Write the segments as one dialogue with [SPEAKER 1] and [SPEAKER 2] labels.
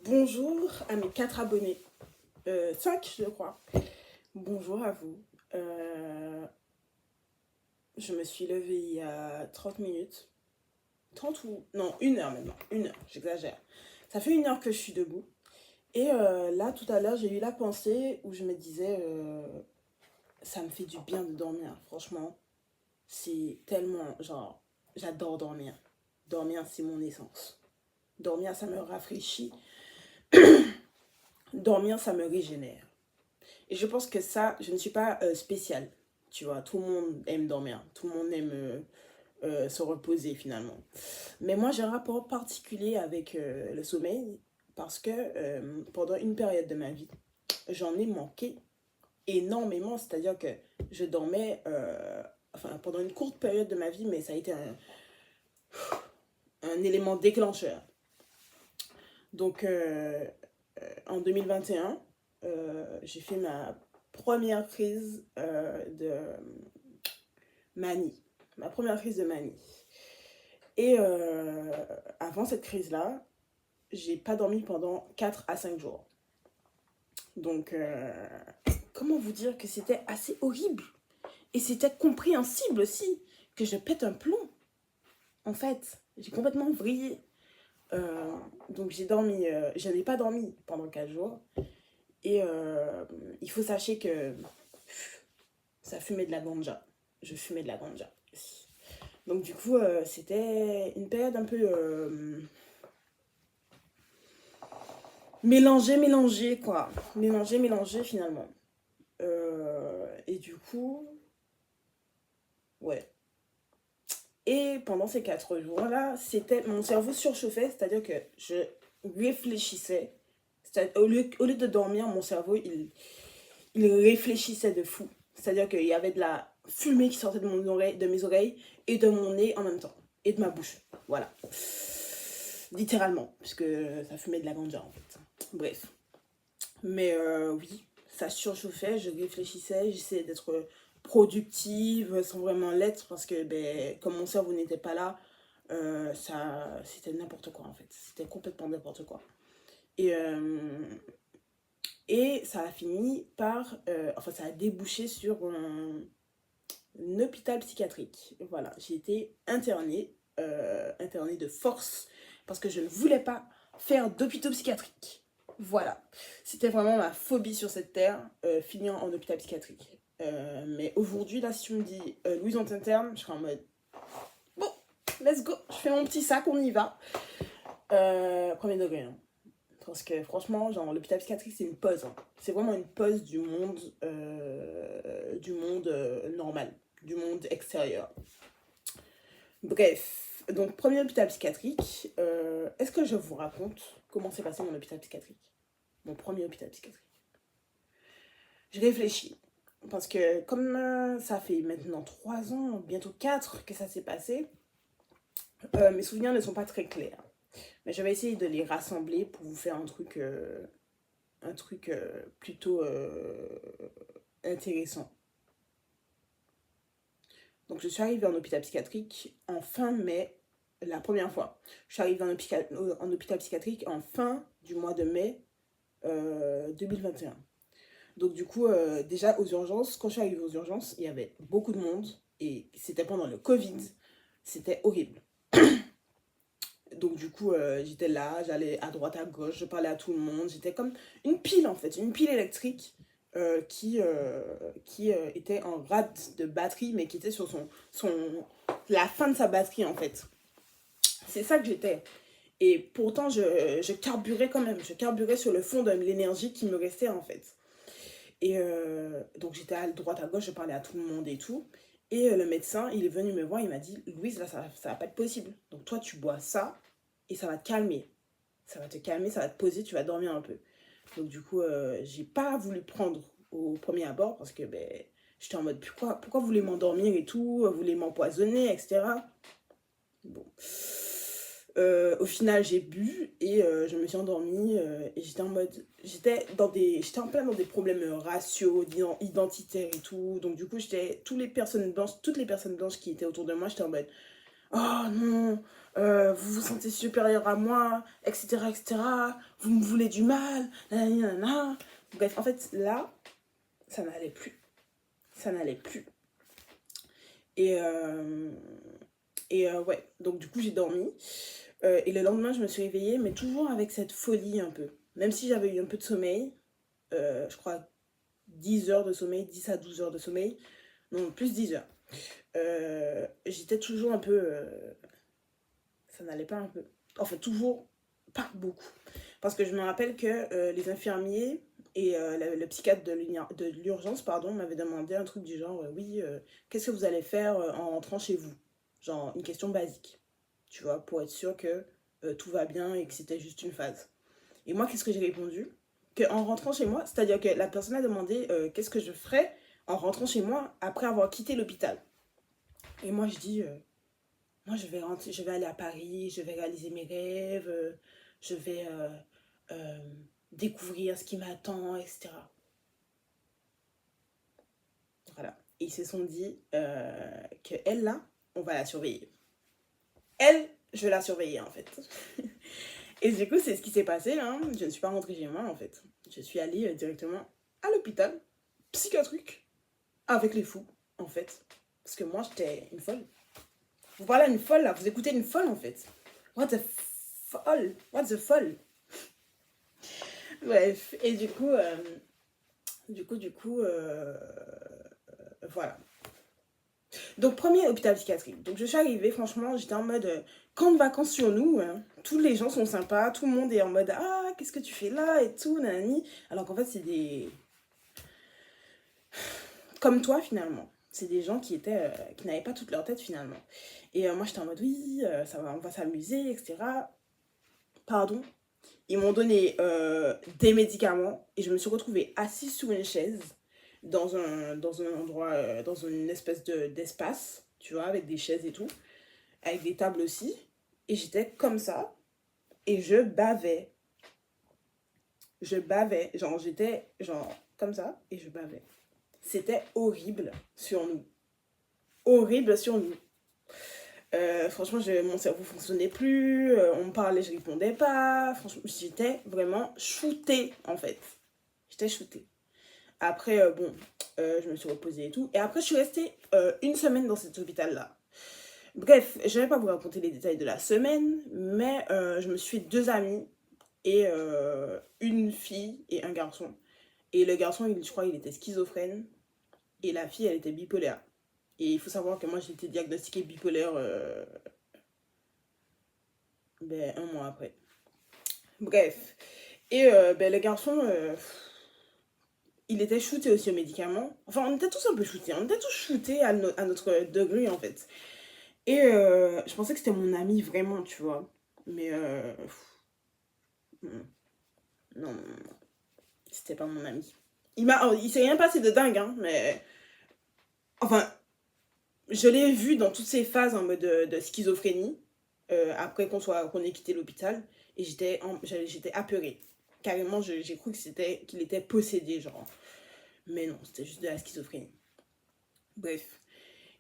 [SPEAKER 1] Bonjour à mes 4 abonnés. 5, je crois. Bonjour à vous. Je me suis levée il y a 30 minutes. 30 ou... Non, 1 heure maintenant. 1 heure, j'exagère. Ça fait 1 heure que je suis debout. Et là, tout à l'heure, j'ai eu la pensée où je me disais, ça me fait du bien de dormir. Franchement, c'est tellement, genre, j'adore dormir. Dormir, c'est mon essence. Dormir, ça me rafraîchit. Dormir, ça me régénère. Et je pense que ça, je ne suis pas spéciale. Tu vois, tout le monde aime dormir. Tout le monde aime se reposer finalement. Mais moi, j'ai un rapport particulier avec le sommeil parce que pendant une période de ma vie, j'en ai manqué énormément. C'est-à-dire que je dormais, enfin, pendant une courte période de ma vie, mais ça a été un élément déclencheur. Donc, en 2021, j'ai fait ma première crise de manie. Ma première crise de manie. Et avant cette crise-là, j'ai pas dormi pendant 4 à 5 jours. Donc, comment vous dire que c'était assez horrible. Et c'était compréhensible aussi que je pète un plomb. En fait, j'ai complètement vrillé. Donc j'ai dormi, je n'ai pas dormi pendant 4 jours. Et il faut sachez que ça fumait de la ganja. Je fumais de la ganja. Donc du coup, c'était une période un peu mélangée quoi. Mélangée finalement. Et du coup, ouais. Et pendant ces 4 jours-là, c'était mon cerveau surchauffait, c'est-à-dire que je réfléchissais. Au lieu de dormir, mon cerveau, il réfléchissait de fou. C'est-à-dire qu'il y avait de la fumée qui sortait de mes oreilles et de mon nez en même temps. Et de ma bouche. Voilà. Littéralement. Puisque ça fumait de la ganja en fait. Bref. Mais oui, ça surchauffait, je réfléchissais, j'essayais d'être productive sans vraiment l'être parce que ben, comme mon cerveau n'était pas là, c'était n'importe quoi en fait. C'était complètement n'importe quoi. Et, et ça a fini par... enfin, ça a débouché sur un hôpital psychiatrique. Voilà, j'ai été internée de force parce que je ne voulais pas faire d'hôpital psychiatrique. Voilà, c'était vraiment ma phobie sur cette terre, finir en hôpital psychiatrique. Mais aujourd'hui, là, si tu me dis Louise en interne, je serai en mode bon, let's go, je fais mon petit sac, on y va. Premier degré, hein. Parce que franchement, genre, l'hôpital psychiatrique, c'est une pause, hein. C'est vraiment une pause du monde normal, du monde extérieur. Bref, donc premier hôpital psychiatrique. Est-ce que je vous raconte comment s'est passé mon hôpital psychiatrique? Mon premier hôpital psychiatrique. Je réfléchis. Parce que comme ça fait maintenant 3 ans, bientôt 4 que ça s'est passé, mes souvenirs ne sont pas très clairs. Mais je vais essayer de les rassembler pour vous faire un truc plutôt intéressant. Donc je suis arrivée en hôpital psychiatrique en fin mai, la première fois. Je suis arrivée en hôpital psychiatrique en fin du mois de mai 2021. Donc du coup, déjà aux urgences, quand je suis arrivée aux urgences, il y avait beaucoup de monde et c'était pendant le Covid. C'était horrible. Donc du coup, j'étais là, j'allais à droite, à gauche, je parlais à tout le monde. J'étais comme une pile en fait, une pile électrique qui était en rate de batterie, mais qui était sur la fin de sa batterie en fait. C'est ça que j'étais. Et pourtant, je carburais quand même. Je carburais sur le fond de l'énergie qui me restait en fait. Et donc j'étais à droite, à gauche, je parlais à tout le monde et tout. Et le médecin, il est venu me voir, il m'a dit, Louise, là, ça va pas être possible. Donc toi, tu bois ça et ça va te calmer. Ça va te calmer, ça va te poser, tu vas dormir un peu. Donc du coup, j'ai pas voulu prendre au premier abord parce que ben, j'étais en mode, pourquoi vous voulez m'endormir et tout, vous voulez m'empoisonner, etc. Bon. Au final, j'ai bu et je me suis endormie et j'étais en mode... J'étais en plein dans des problèmes raciaux, identitaires et tout. Donc du coup, toutes les personnes blanches qui étaient autour de moi, j'étais en mode... oh non, vous vous sentez supérieur à moi, etc., etc., vous me voulez du mal, nanani, nanana. Bref, en fait, là, ça n'allait plus. Ça n'allait plus. Et, ouais, donc du coup, j'ai dormi. Et le lendemain, je me suis réveillée, mais toujours avec cette folie un peu. Même si j'avais eu un peu de sommeil, je crois 10 heures de sommeil, 10 à 12 heures de sommeil, non, plus 10 heures. J'étais toujours un peu... ça n'allait pas un peu. Enfin, toujours pas beaucoup. Parce que je me rappelle que les infirmiers et le psychiatre de l'urgence, pardon, m'avaient demandé un truc du genre, oui, qu'est-ce que vous allez faire en rentrant chez vous? Genre, une question basique, tu vois, pour être sûr que tout va bien et que c'était juste une phase. Et moi, qu'est-ce que j'ai répondu? Qu'en rentrant chez moi, c'est-à-dire que la personne a demandé qu'est-ce que je ferais en rentrant chez moi après avoir quitté l'hôpital. Et moi, je dis, moi, je vais aller à Paris, je vais réaliser mes rêves, je vais euh, découvrir ce qui m'attend, etc. Voilà. Et ils se sont dit que elle, là, on va la surveiller. Elle, je vais la surveiller, en fait. Et du coup, c'est ce qui s'est passé, là. Je ne suis pas rentrée chez moi, en fait. Je suis allée directement à l'hôpital, psychiatrique, avec les fous, en fait. Parce que moi, j'étais une folle. Vous parlez à une folle, là. Vous écoutez une folle, en fait. What the folle? What the folle? Bref. Et voilà. Donc, premier hôpital psychiatrique. Donc, je suis arrivée, franchement, j'étais en mode camp de vacances sur nous. Hein. Tous les gens sont sympas, tout le monde est en mode ah, qu'est-ce que tu fais là et tout, nanani. Alors qu'en fait, c'est des. Comme toi, finalement. C'est des gens qui n'avaient pas toute leur tête, finalement. Et moi, j'étais en mode oui, on va s'amuser, etc. Pardon. Ils m'ont donné des médicaments et je me suis retrouvée assise sur une chaise dans un endroit, dans une espèce d'espace, tu vois, avec des chaises et tout, avec des tables aussi. Et j'étais comme ça et je bavais. Je bavais. Genre, j'étais genre comme ça et je bavais. C'était horrible sur nous. Horrible sur nous. Franchement, mon cerveau fonctionnait plus, on me parlait, je répondais pas. Franchement, j'étais vraiment shootée en fait. J'étais shootée. Après, bon, je me suis reposée et tout. Et après, je suis restée une semaine dans cet hôpital-là. Bref, je ne vais pas vous raconter les détails de la semaine, mais je me suis fait deux amis et une fille et un garçon. Et le garçon, je crois, il était schizophrène et la fille, elle était bipolaire. Et il faut savoir que moi, j'ai été diagnostiquée bipolaire ben, un mois après. Bref. Et ben, le garçon, il était shooté aussi aux médicaments. Enfin, on était tous un peu shootés. On était tous shootés à notre degré, en fait. Et je pensais que c'était mon ami, vraiment, tu vois. Mais non, non, non, c'était pas mon ami. Il s'est rien passé de dingue, hein, mais... Enfin, je l'ai vu dans toutes ces phases en mode de schizophrénie, après qu'on ait quitté l'hôpital, et j'étais apeurée. Carrément, j'ai cru qu'il était possédé, genre. Mais non, c'était juste de la schizophrénie. Bref.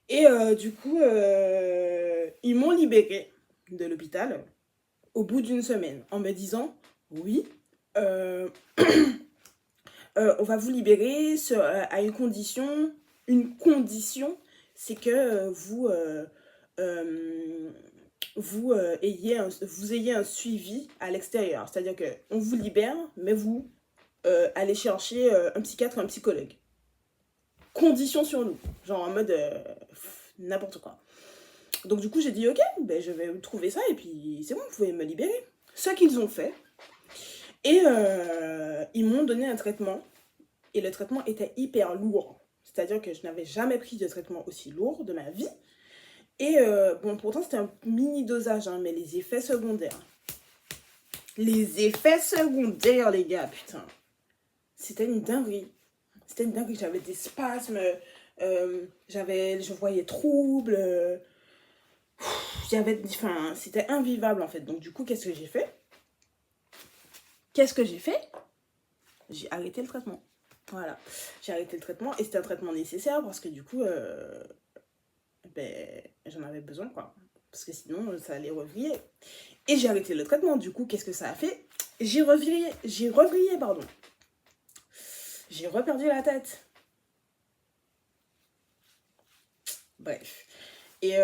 [SPEAKER 1] Et du coup, ils m'ont libérée de l'hôpital au bout d'une semaine en me disant, oui, euh, on va vous libérer à une condition, c'est que euh, vous ayez un suivi à l'extérieur. C'est-à-dire qu'on vous libère, mais vous allez chercher un psychiatre, un psychologue. Condition sur nous. Genre en mode n'importe quoi. Donc du coup, j'ai dit, ok, ben, je vais trouver ça et puis c'est bon, vous pouvez me libérer. Ce qu'ils ont fait. Et ils m'ont donné un traitement. Et le traitement était hyper lourd. C'est-à-dire que je n'avais jamais pris de traitement aussi lourd de ma vie. Et bon, pourtant, c'était un mini dosage, hein, mais les effets secondaires. Les effets secondaires, les gars, putain. C'était une dinguerie. C'était une dinguerie. J'avais des spasmes. Je voyais trouble. Enfin, c'était invivable en fait. Donc, du coup, qu'est-ce que j'ai fait? J'ai arrêté le traitement. Voilà. J'ai arrêté le traitement et c'était un traitement nécessaire parce que du coup, ben, j'en avais besoin quoi. parce que sinon, ça allait revriller. Et j'ai arrêté le traitement. Du coup, qu'est-ce que ça a fait? J'ai revrillé, pardon. J'ai reperdu la tête. Bref. Et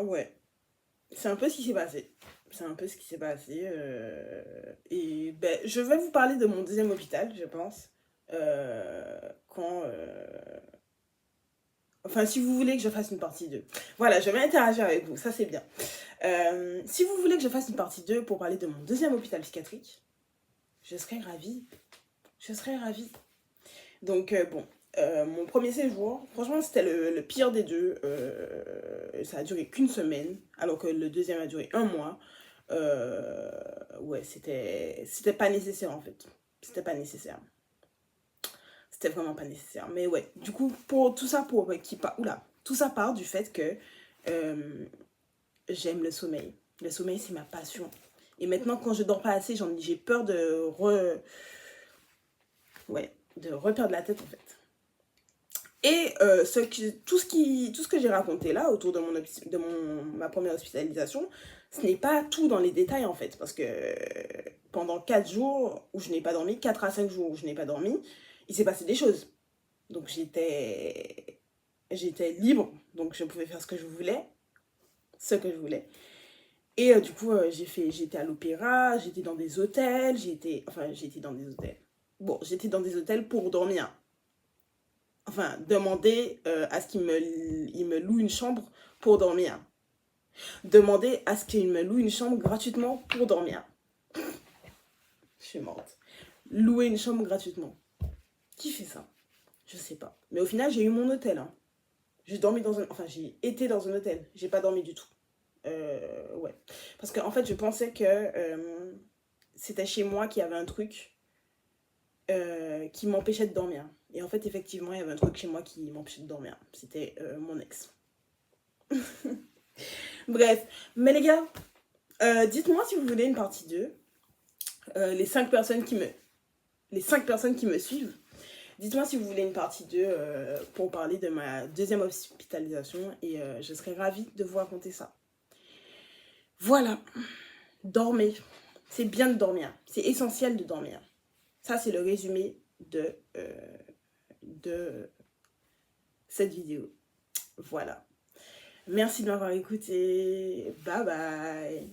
[SPEAKER 1] ouais. C'est un peu ce qui s'est passé. Et ben, je vais vous parler de mon deuxième hôpital, je pense. Quand... Enfin, si vous voulez que je fasse une partie 2. Voilà, je vais interagir avec vous, ça c'est bien. Si vous voulez que je fasse une partie 2 pour parler de mon deuxième hôpital psychiatrique, je serais ravie. Donc, bon, mon premier séjour, franchement, c'était le pire des deux. Ça a duré qu'une semaine, alors que le deuxième a duré 1 mois. Ouais, c'était pas nécessaire en fait. C'était pas nécessaire. C'était vraiment pas nécessaire. Mais ouais, du coup, pour tout ça, tout ça part du fait que euh, j'aime le sommeil. Le sommeil, c'est ma passion. Et maintenant, quand je dors pas assez, j'ai peur de reperdre la tête en fait. Et tout ce que j'ai raconté là autour de ma première hospitalisation, ce n'est pas tout dans les détails en fait. Parce que pendant 4 jours où je n'ai pas dormi, 4 à 5 jours où je n'ai pas dormi, il s'est passé des choses. Donc j'étais libre, donc je pouvais faire ce que je voulais. Et du coup, j'étais à l'opéra, j'étais dans des hôtels, j'étais dans des hôtels. Bon, j'étais dans des hôtels pour dormir. Enfin, demander à ce il me loue une chambre pour dormir. Demander à ce qu'il me loue une chambre gratuitement pour dormir. Je suis morte. Louer une chambre gratuitement. Qui fait ça? Je sais pas. Mais au final, j'ai eu mon hôtel. Hein. J'ai été dans un hôtel. J'ai pas dormi du tout. Ouais. Parce qu'en fait, je pensais que c'était chez moi qu'il y avait un truc qui m'empêchait de dormir. Et en fait, effectivement, il y avait un truc chez moi qui m'empêchait de dormir. C'était mon ex. Bref. Mais les gars, dites-moi si vous voulez une partie 2. Les 5 personnes qui me suivent. Dites-moi si vous voulez une partie 2 pour parler de ma deuxième hospitalisation. Et je serais ravie de vous raconter ça. Voilà. Dormez. C'est bien de dormir. C'est essentiel de dormir. Ça, c'est le résumé de cette vidéo. Voilà. Merci de m'avoir écouté. Bye bye.